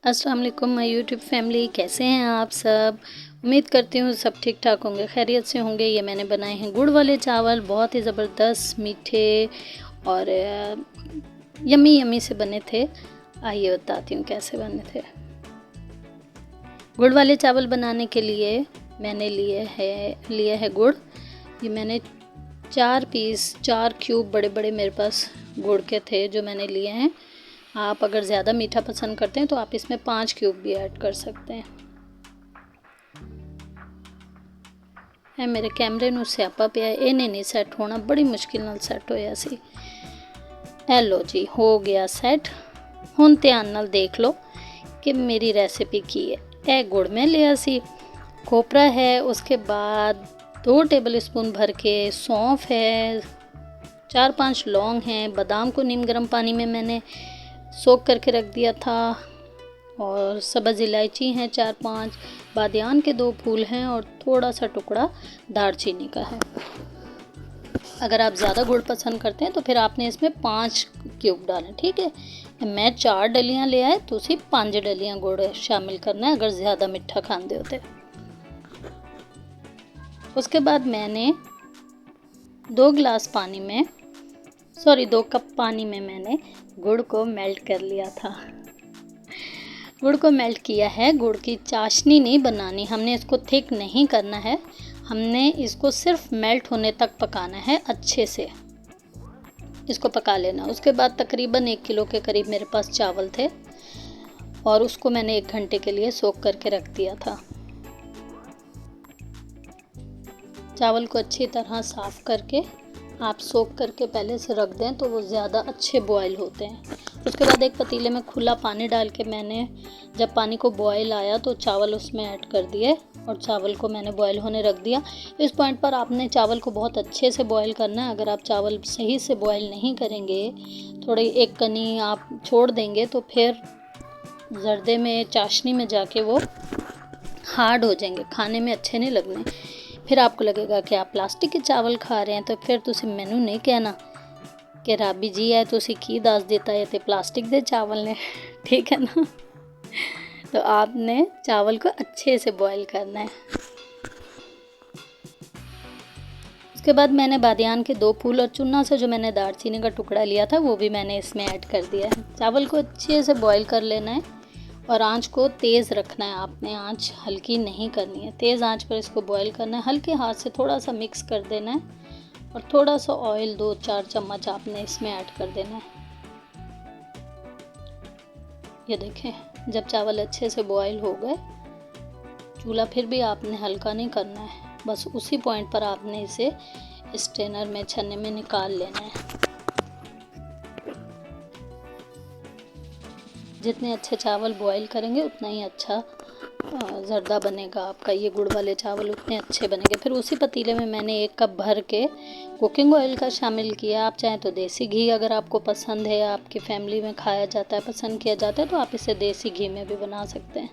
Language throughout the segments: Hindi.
अस्सलाम वालेकुम माय यूट्यूब फैमिली, कैसे हैं आप सब। उम्मीद करती हूँ सब ठीक ठाक होंगे, खैरियत से होंगे। ये मैंने बनाए हैं गुड़ वाले चावल, बहुत ही ज़बरदस्त मीठे और यमी यमी से बने थे। आइए बताती हूँ कैसे बने थे। गुड़ वाले चावल बनाने के लिए मैंने लिए है गुड़। ये मैंने 4 क्यूब बड़े बड़े मेरे पास गुड़ के थे जो मैंने लिए हैं। आप अगर ज़्यादा मीठा पसंद करते हैं तो आप इसमें 5 क्यूब भी ऐड कर सकते हैं। मेरे कैमरे ਨੂੰ स्यापा पिया इन्हें नहीं सैट होना, बड़ी मुश्किल नाल सैट होया सी। लो जी हो गया सैट। हुण ध्यान नाल देख लो कि मेरी रेसिपी की है। यह गुड़ में लिया सी, खोपरा है, उसके बाद 2 टेबल स्पून भर के सौंफ है, 4-5 लौंग हैं, बादाम को नीम गर्म पानी में मैंने सोख करके रख दिया था, और सब्ज़ इलायची हैं 4-5, बादियान के 2 फूल हैं और थोड़ा सा टुकड़ा दालचीनी का है। अगर आप ज़्यादा गुड़ पसंद करते हैं तो फिर आपने इसमें 5 क्यूब डालें, ठीक है। मैं 4 डलियां ले आए, तो उसी 5 डलियां गुड़ शामिल करना है अगर ज़्यादा मिठा खाते होते। उसके बाद मैंने 2 कप पानी में मैंने गुड़ को मेल्ट कर लिया था। गुड़ को मेल्ट किया है। गुड़ की चाशनी नहीं बनानी, हमने इसको थिक नहीं करना है, हमने इसको सिर्फ मेल्ट होने तक पकाना है। अच्छे से इसको पका लेना। उसके बाद तकरीबन 1 किलो के करीब मेरे पास चावल थे और उसको मैंने 1 घंटे के लिए सोख करके रख दिया था। चावल को अच्छी तरह साफ़ करके आप सोख करके पहले से रख दें तो वो ज़्यादा अच्छे बॉयल होते हैं। उसके बाद एक पतीले में खुला पानी डाल के मैंने, जब पानी को बॉयल आया तो चावल उसमें ऐड कर दिए और चावल को मैंने बॉयल होने रख दिया। इस पॉइंट पर आपने चावल को बहुत अच्छे से बॉयल करना है। अगर आप चावल सही से बॉयल नहीं करेंगे, थोड़ी एक कनी आप छोड़ देंगे तो फिर जर्दे में, चाशनी में जाके वो हार्ड हो जाएंगे, खाने में अच्छे नहीं लगने। फिर आपको लगेगा कि आप प्लास्टिक के चावल खा रहे हैं, तो फिर तुसी मैनू नहीं कहना कि राबी जी है तुसी की दस देता है तो प्लास्टिक दे चावल ने, ठीक है ना। तो आपने चावल को अच्छे से बॉईल करना है। उसके बाद मैंने बादियान के 2 फूल और चुन्ना से जो मैंने दालचीनी का टुकड़ा लिया था वो भी मैंने इसमें ऐड कर दिया है। चावल को अच्छे से बॉईल कर लेना है और आंच को तेज़ रखना है। आपने आंच हल्की नहीं करनी है, तेज़ आंच पर इसको बॉईल करना है। हल्के हाथ से थोड़ा सा मिक्स कर देना है और थोड़ा सा ऑयल 2-4 चम्मच आपने इसमें ऐड कर देना है। ये देखें, जब चावल अच्छे से बॉईल हो गए, चूल्हा फिर भी आपने हल्का नहीं करना है, बस उसी पॉइंट पर आपने इसे स्ट्रेनर में, छन्ने में निकाल लेना है। जितने अच्छे चावल बॉईल करेंगे उतना ही अच्छा ज़र्दा बनेगा आपका। ये गुड़ वाले चावल उतने अच्छे बनेंगे। फिर उसी पतीले में मैंने 1 कप भर के कुकिंग ऑयल का शामिल किया। आप चाहें तो देसी घी, अगर आपको पसंद है, आपकी फैमिली में खाया जाता है, पसंद किया जाता है, तो आप इसे देसी घी में भी बना सकते हैं।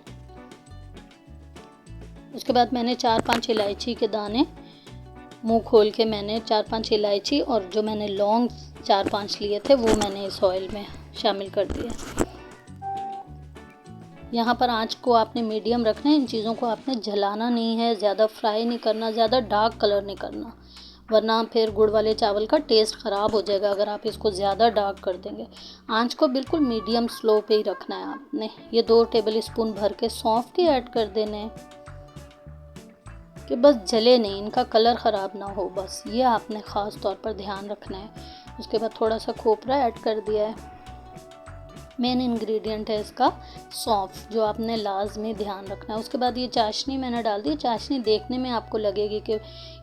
उसके बाद मैंने 4-5 इलायची के दाने मुंह खोल के मैंने 4-5 इलायची और जो मैंने लौंग 4-5 लिए थे वो मैंने इस ऑयल में शामिल कर दिया। यहाँ पर आंच को आपने मीडियम रखना है। इन चीज़ों को आपने जलाना नहीं है, ज़्यादा फ्राई नहीं करना, ज़्यादा डार्क कलर नहीं करना, वरना फिर गुड़ वाले चावल का टेस्ट ख़राब हो जाएगा अगर आप इसको ज़्यादा डार्क कर देंगे। आंच को बिल्कुल मीडियम स्लो पे ही रखना है आपने। ये 2 टेबल स्पून भर के सौंफ के ऐड कर देने हैं कि बस जले नहीं, इनका कलर ख़राब ना हो, बस ये आपने ख़ास तौर पर ध्यान रखना है। उसके बाद थोड़ा सा खोपरा ऐड कर दिया है। मेन इंग्रेडिएंट है इसका सौंफ, जो आपने लाजमी ध्यान रखना है। उसके बाद ये चाशनी मैंने डाल दी। चाशनी देखने में आपको लगेगी कि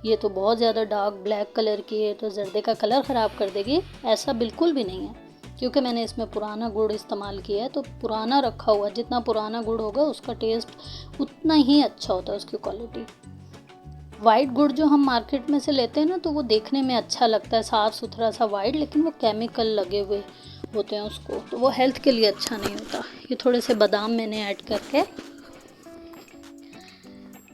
ये तो बहुत ज़्यादा डार्क ब्लैक कलर की है, तो जर्दे का कलर ख़राब कर देगी। ऐसा बिल्कुल भी नहीं है, क्योंकि मैंने इसमें पुराना गुड़ इस्तेमाल किया है। तो पुराना रखा हुआ, जितना पुराना गुड़ होगा उसका टेस्ट उतना ही अच्छा होता है, उसकी क्वालिटी। वाइट गुड़ जो हम मार्केट में से लेते हैं ना, तो वो देखने में अच्छा लगता है, साफ़ सुथरा सा वाइट, लेकिन वो केमिकल लगे हुए होते हैं उसको, तो वो हेल्थ के लिए अच्छा नहीं होता। ये थोड़े से बादाम मैंने ऐड करके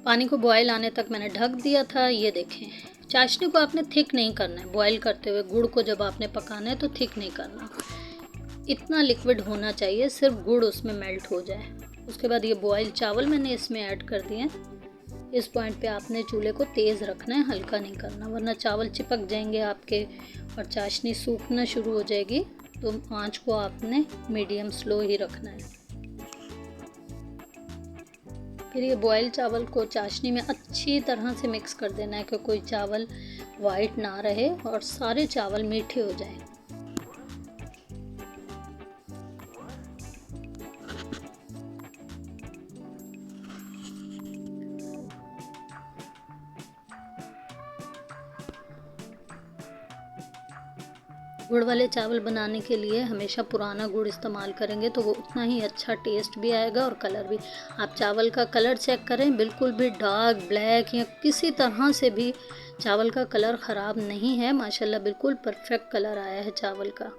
पानी को बॉयल आने तक मैंने ढक दिया था। ये देखें, चाशनी को आपने थिक नहीं करना है। बॉयल करते हुए गुड़ को जब आपने पकाना है तो थिक नहीं करना। इतना लिक्विड होना चाहिए, सिर्फ गुड़ उसमें मेल्ट हो जाए। उसके बाद ये बॉयल चावल मैंने इसमें ऐड कर दिए। इस पॉइंट पे आपने चूल्हे को तेज़ रखना है, हल्का नहीं करना, वरना चावल चिपक जाएंगे आपके और चाशनी सूखना शुरू हो जाएगी। तो आंच को आपने मीडियम स्लो ही रखना है। फिर ये बॉयल चावल को चाशनी में अच्छी तरह से मिक्स कर देना है कि कोई चावल वाइट ना रहे और सारे चावल मीठे हो जाएं। गुड़ वाले चावल बनाने के लिए हमेशा पुराना गुड़ इस्तेमाल करेंगे तो वो उतना ही अच्छा टेस्ट भी आएगा और कलर भी। आप चावल का कलर चेक करें, बिल्कुल भी डार्क ब्लैक या किसी तरह से भी चावल का कलर ख़राब नहीं है। माशाल्लाह बिल्कुल परफेक्ट कलर आया है चावल का।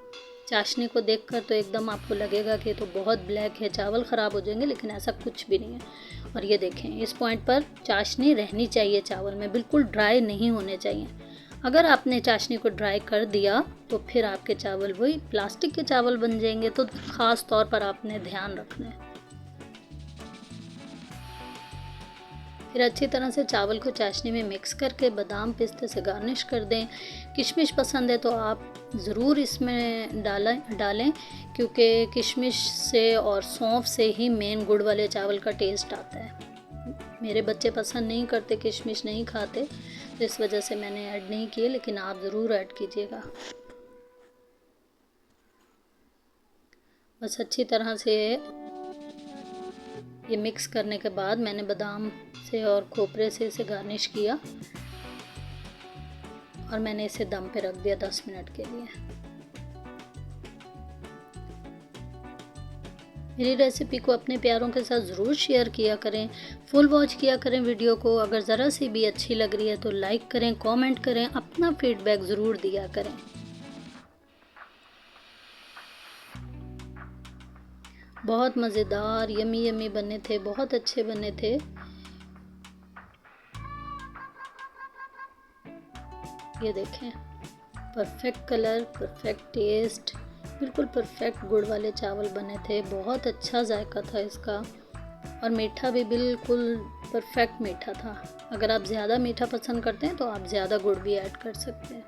चाशनी को देखकर तो एकदम आपको लगेगा कि तो बहुत ब्लैक है, चावल ख़राब हो जाएंगे, लेकिन ऐसा कुछ भी नहीं है। और ये देखें, इस पॉइंट पर चाशनी रहनी चाहिए चावल में, बिल्कुल ड्राई नहीं होने चाहिए। अगर आपने चाशनी को ड्राई कर दिया तो फिर आपके चावल वही प्लास्टिक के चावल बन जाएंगे। तो ख़ास तौर पर आपने ध्यान रखना है। फिर अच्छी तरह से चावल को चाशनी में मिक्स करके बादाम पिस्ते से गार्निश कर दें। किशमिश पसंद है तो आप ज़रूर इसमें डालें क्योंकि किशमिश से और सौंफ से ही मेन गुड़ वाले चावल का टेस्ट आता है। मेरे बच्चे पसंद नहीं करते, किशमिश नहीं खाते, तो इस वजह से मैंने ऐड नहीं किए, लेकिन आप ज़रूर ऐड कीजिएगा। बस अच्छी तरह से ये मिक्स करने के बाद मैंने बादाम से और खोपरे से इसे गार्निश किया और मैंने इसे दम पे रख दिया 10 मिनट के लिए। मेरी रेसिपी को अपने प्यारों के साथ ज़रूर शेयर किया करें, फुल वॉच किया करें वीडियो को। अगर ज़रा सी भी अच्छी लग रही है तो लाइक करें, कमेंट करें, अपना फीडबैक ज़रूर दिया करें। बहुत मज़ेदार यमी यमी बने थे, बहुत अच्छे बने थे। ये देखें, परफेक्ट कलर, परफेक्ट टेस्ट, बिल्कुल परफेक्ट गुड़ वाले चावल बने थे। बहुत अच्छा जायका था इसका और मीठा भी बिल्कुल परफेक्ट मीठा था। अगर आप ज़्यादा मीठा पसंद करते हैं तो आप ज़्यादा गुड़ भी ऐड कर सकते हैं।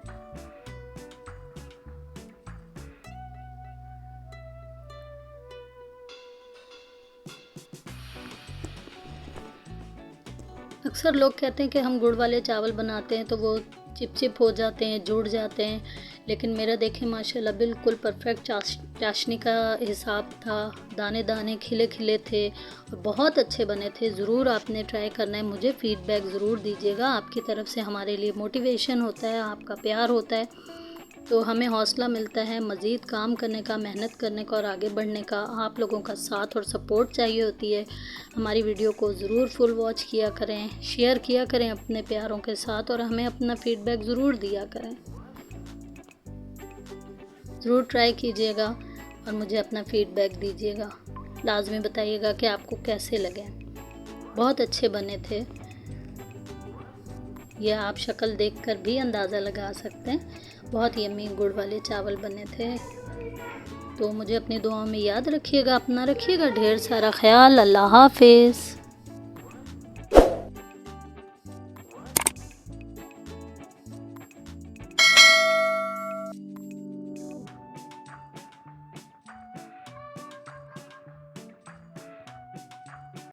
अक्सर लोग कहते हैं कि हम गुड़ वाले चावल बनाते हैं तो वो चिपचिप हो जाते हैं, जुड़ जाते हैं, लेकिन मेरा देखें माशाल्लाह बिल्कुल परफेक्ट चाशनी का हिसाब था। दाने दाने खिले खिले थे और बहुत अच्छे बने थे। ज़रूर आपने ट्राई करना है, मुझे फ़ीडबैक ज़रूर दीजिएगा। आपकी तरफ से हमारे लिए मोटिवेशन होता है, आपका प्यार होता है तो हमें हौसला मिलता है मज़ीद काम करने का, मेहनत करने का और आगे बढ़ने का। आप लोगों का साथ और सपोर्ट चाहिए होती है। हमारी वीडियो को ज़रूर फुल वॉच किया करें, शेयर किया करें अपने प्यारों के साथ और हमें अपना फ़ीडबैक ज़रूर दिया करें। ज़रूर ट्राई कीजिएगा और मुझे अपना फ़ीडबैक दीजिएगा। लाज़मी बताइएगा कि आपको कैसे लगे। बहुत अच्छे बने थे। यह आप शक्ल देखकर भी अंदाज़ा लगा सकते हैं। बहुत यम्मी गुड़ वाले चावल बने थे। तो मुझे अपनी दुआओं में याद रखिएगा, अपना रखिएगा ढेर सारा ख्याल। अल्लाह हाफ़िज़।